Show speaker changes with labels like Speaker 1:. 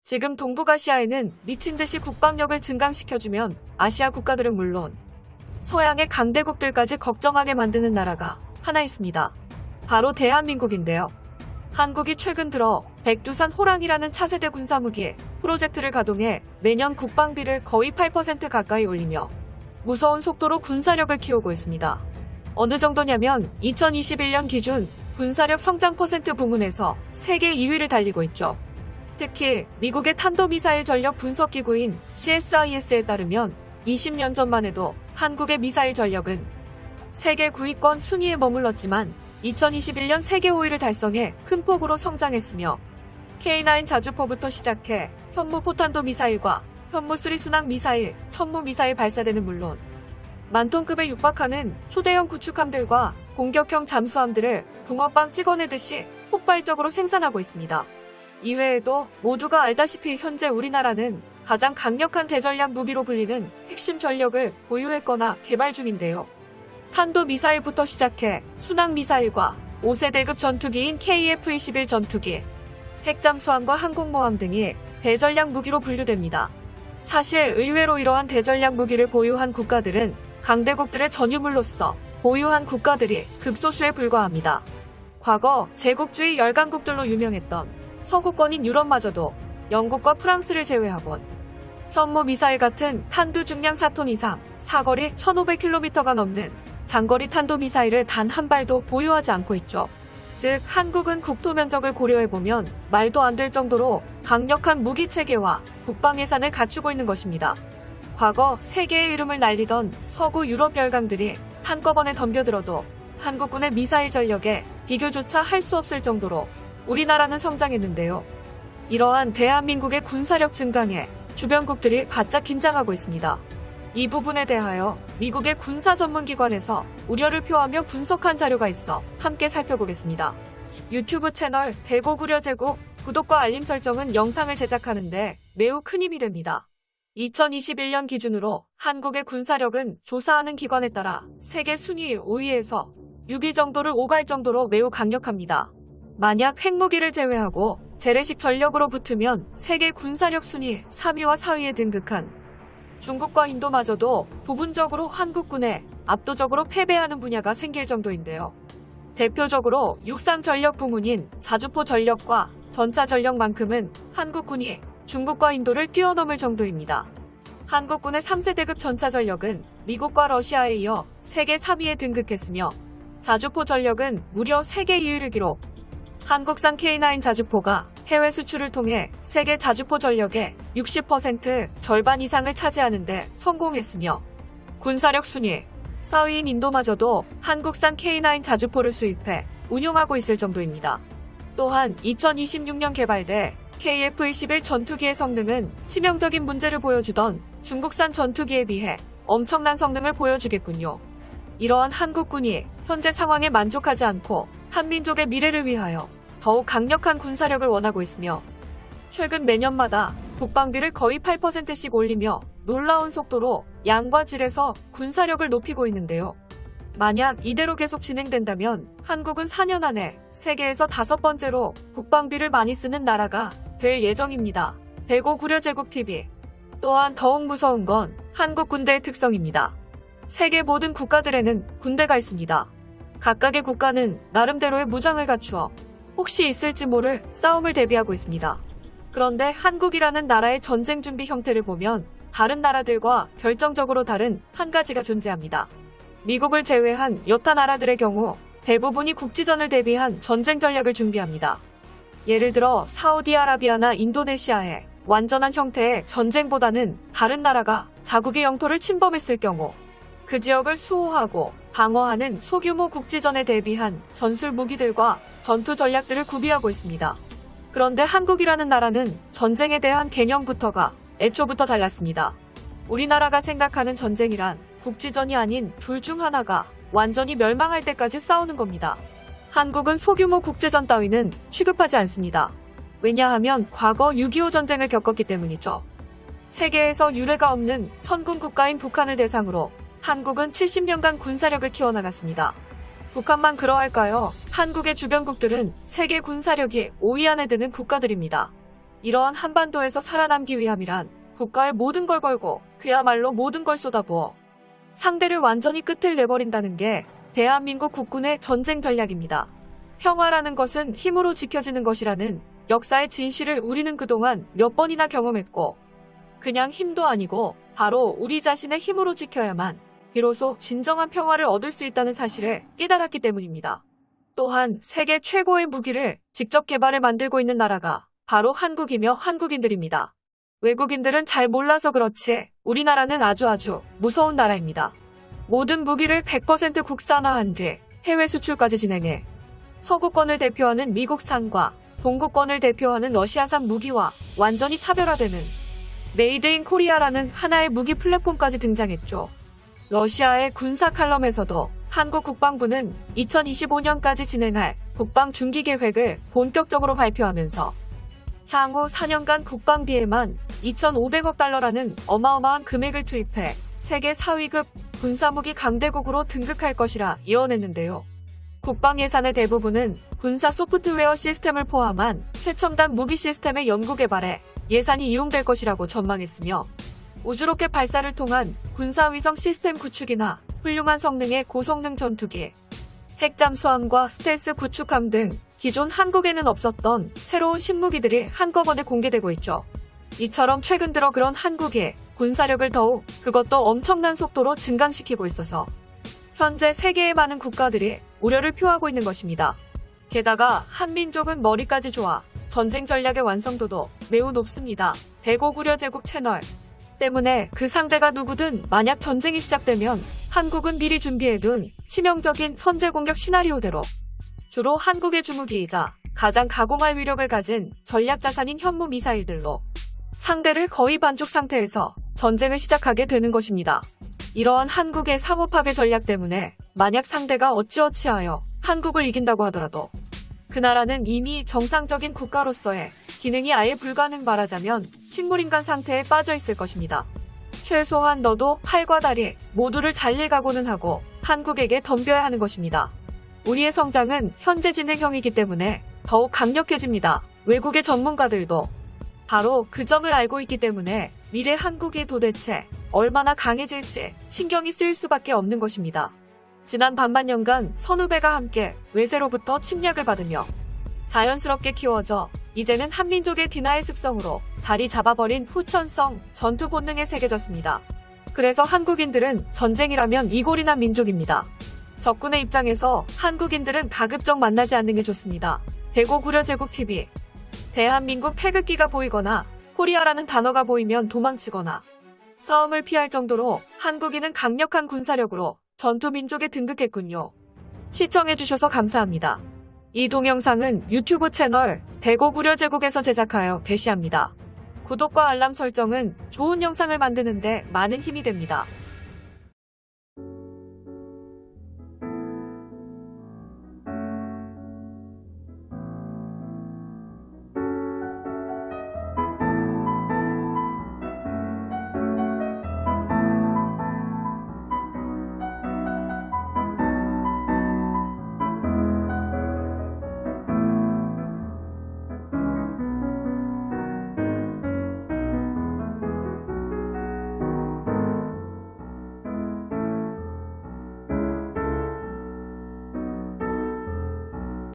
Speaker 1: 지금 동북아시아에는 미친듯이 국방력을 증강시켜주면 아시아 국가들은 물론 서양의 강대국들까지 걱정하게 만드는 나라가 하나 있습니다. 바로 대한민국인데요. 한국이 최근 들어 백두산 호랑이라는 차세대 군사무기 프로젝트를 가동해 매년 국방비를 거의 8% 가까이 올리며 무서운 속도로 군사력을 키우고 있습니다. 어느 정도냐면 2021년 기준 군사력 성장 퍼센트 부문에서 세계 2위를 달리고 있죠. 특히 미국의 탄도미사일 전력 분석기구인 CSIS에 따르면 20년 전만 해도 한국의 미사일 전력은 세계 9위권 순위에 머물렀지만 2021년 세계 5위를 달성해 큰 폭으로 성장했으며 K9 자주포부터 시작해 현무 포탄도 미사일과 현무3 순항 미사일, 천무 미사일 발사대는 물론 만톤급에 육박하는 초대형 구축함들과 공격형 잠수함들을 붕어빵 찍어내듯이 폭발적으로 생산하고 있습니다. 이외에도 모두가 알다시피 현재 우리나라는 가장 강력한 대전략 무기로 불리는 핵심 전력을 보유했거나 개발 중인데요. 탄도미사일부터 시작해 순항미사일과 5세대급 전투기인 KF-21 전투기, 핵잠수함과 항공모함 등이 대전략 무기로 분류됩니다. 사실 의외로 이러한 대전략 무기를 보유한 국가들은 강대국들의 전유물로서 보유한 국가들이 극소수에 불과합니다. 과거 제국주의 열강국들로 유명했던 서구권인 유럽마저도 영국과 프랑스를 제외하곤 현무 미사일 같은 탄두 중량 4톤 이상, 사거리 1500km가 넘는 장거리 탄도미사일을 단 한 발도 보유하지 않고 있죠. 즉 한국은 국토 면적을 고려해보면 말도 안 될 정도로 강력한 무기체계와 국방 예산을 갖추고 있는 것입니다. 과거 세계의 이름을 날리던 서구 유럽 열강들이 한꺼번에 덤벼들어도 한국군의 미사일 전력에 비교조차 할 수 없을 정도로 우리나라는 성장했는데요. 이러한 대한민국의 군사력 증강에 주변국들이 바짝 긴장하고 있습니다. 이 부분에 대하여 미국의 군사 전문기관에서 우려를 표하며 분석한 자료가 있어 함께 살펴보겠습니다. 유튜브 채널 대고구려제국 구독과 알림 설정은 영상을 제작하는데 매우 큰 힘이 됩니다. 2021년 기준으로 한국의 군사력은 조사하는 기관에 따라 세계 순위 5위에서 6위 정도를 오갈 정도로 매우 강력합니다. 만약 핵무기를 제외하고 재래식 전력으로 붙으면 세계 군사력 순위 3위와 4위에 등극한 중국과 인도마저도 부분적으로 한국군에 압도적으로 패배하는 분야가 생길 정도인데요. 대표적으로 육상 전력 부문인 자주포 전력과 전차 전력만큼은 한국군이 중국과 인도를 뛰어넘을 정도입니다. 한국군의 3세대급 전차 전력은 미국과 러시아에 이어 세계 3위에 등극했으며 자주포 전력은 무려 세계 2위를 기록. 한국산 K9 자주포가 해외 수출을 통해 세계 자주포 전력의 60% 절반 이상을 차지하는 데 성공했으며 군사력 순위 4위인 인도마저도 한국산 K9 자주포를 수입해 운용하고 있을 정도입니다. 또한 2026년 개발돼 KF-21 전투기의 성능은 치명적인 문제를 보여주던 중국산 전투기에 비해 엄청난 성능을 보여주겠군요. 이러한 한국군이 현재 상황에 만족하지 않고 한민족의 미래를 위하여 더욱 강력한 군사력을 원하고 있으며 최근 매년마다 국방비를 거의 8%씩 올리며 놀라운 속도로 양과 질에서 군사력을 높이고 있는데요. 만약 이대로 계속 진행된다면 한국은 4년 안에 세계에서 5번째로 국방비를 많이 쓰는 나라가 될 예정입니다. 대고구려제국TV. 또한 더욱 무서운 건 한국 군대의 특성입니다. 세계 모든 국가들에는 군대가 있습니다. 각각의 국가는 나름대로의 무장을 갖추어 혹시 있을지 모를 싸움을 대비하고 있습니다. 그런데 한국이라는 나라의 전쟁 준비 형태를 보면 다른 나라들과 결정적으로 다른 한 가지가 존재합니다. 미국을 제외한 여타 나라들의 경우 대부분이 국지전을 대비한 전쟁 전략을 준비합니다. 예를 들어 사우디아라비아나 인도네시아의 완전한 형태의 전쟁보다는 다른 나라가 자국의 영토를 침범했을 경우 그 지역을 수호하고 방어하는 소규모 국지전에 대비한 전술 무기들과 전투 전략들을 구비하고 있습니다. 그런데 한국이라는 나라는 전쟁에 대한 개념부터가 애초부터 달랐습니다. 우리나라가 생각하는 전쟁이란 국지전이 아닌 둘 중 하나가 완전히 멸망할 때까지 싸우는 겁니다. 한국은 소규모 국제전 따위는 취급하지 않습니다. 왜냐하면 과거 6.25 전쟁을 겪었기 때문이죠. 세계에서 유례가 없는 선군 국가인 북한을 대상으로 한국은 70년간 군사력을 키워나갔습니다. 북한만 그러할까요? 한국의 주변국들은 세계 군사력이 5위 안에 드는 국가들입니다. 이러한 한반도에서 살아남기 위함이란 국가의 모든 걸 걸고 그야말로 모든 걸 쏟아부어 상대를 완전히 끝을 내버린다는 게 대한민국 국군의 전쟁 전략입니다. 평화라는 것은 힘으로 지켜지는 것이라는 역사의 진실을 우리는 그동안 몇 번이나 경험했고, 그냥 힘도 아니고 바로 우리 자신의 힘으로 지켜야만 비로소 진정한 평화를 얻을 수 있다는 사실을 깨달았기 때문입니다. 또한 세계 최고의 무기를 직접 개발해 만들고 있는 나라가 바로 한국이며 한국인들입니다. 외국인들은 잘 몰라서 그렇지 우리나라는 아주 무서운 나라입니다. 모든 무기를 100% 국산화한 뒤 해외 수출까지 진행해 서구권을 대표하는 미국산과 동구권을 대표하는 러시아산 무기와 완전히 차별화되는 메이드 인 코리아라는 하나의 무기 플랫폼까지 등장했죠. 러시아의 군사 칼럼에서도 한국 국방부는 2025년까지 진행할 국방 중기 계획을 본격적으로 발표하면서 향후 4년간 국방비에만 2,500억 달러라는 어마어마한 금액을 투입해 세계 4위급 군사무기 강대국으로 등극할 것이라 예언했는데요. 국방 예산의 대부분은 군사 소프트웨어 시스템을 포함한 최첨단 무기 시스템의 연구 개발에 예산이 이용될 것이라고 전망했으며, 우주로켓 발사를 통한 군사위성 시스템 구축이나 훌륭한 성능의 고성능 전투기, 핵잠수함과 스텔스 구축함 등 기존 한국에는 없었던 새로운 신무기들이 한꺼번에 공개되고 있죠. 이처럼 최근 들어 그런 한국의 군사력을 더욱, 그것도 엄청난 속도로 증강시키고 있어서 현재 세계의 많은 국가들이 우려를 표하고 있는 것입니다. 게다가 한민족은 머리까지 좋아 전쟁 전략의 완성도도 매우 높습니다. 대고구려 제국 채널 때문에 그 상대가 누구든 만약 전쟁이 시작되면 한국은 미리 준비해둔 치명적인 선제 공격 시나리오대로 주로 한국의 주무기이자 가장 가공할 위력을 가진 전략 자산인 현무 미사일들로 상대를 거의 반죽 상태에서 전쟁을 시작하게 되는 것입니다. 이러한 한국의 상호 파괴 전략 때문에 만약 상대가 어찌어찌하여 한국을 이긴다고 하더라도 그 나라는 이미 정상적인 국가로서의 기능이 아예 불가능, 말하자면 식물인간 상태에 빠져 있을 것입니다. 최소한 너도 팔과 다리 모두를 잘릴 각오는 하고 한국에게 덤벼야 하는 것입니다. 우리의 성장은 현재 진행형이기 때문에 더욱 강력해집니다. 외국의 전문가들도 바로 그 점을 알고 있기 때문에 미래 한국이 도대체 얼마나 강해질지 신경이 쓰일 수밖에 없는 것입니다. 지난 반만년간 선후배가 함께 외세로부터 침략을 받으며 자연스럽게 키워져 이제는 한민족의 딘하의 습성으로 자리 잡아버린 후천성 전투 본능에 새겨졌습니다. 그래서 한국인들은 전쟁이라면 이골이 난 민족입니다. 적군의 입장에서 한국인들은 가급적 만나지 않는 게 좋습니다. 대고구려 제국 TV. 대한민국 태극기가 보이거나 코리아라는 단어가 보이면 도망치거나 싸움을 피할 정도로 한국인은 강력한 군사력으로 전투민족에 등극했군요. 시청해주셔서 감사합니다. 이 동영상은 유튜브 채널 대고구려 제국에서 제작하여 게시합니다. 구독과 알람 설정은 좋은 영상을 만드는데 많은 힘이 됩니다.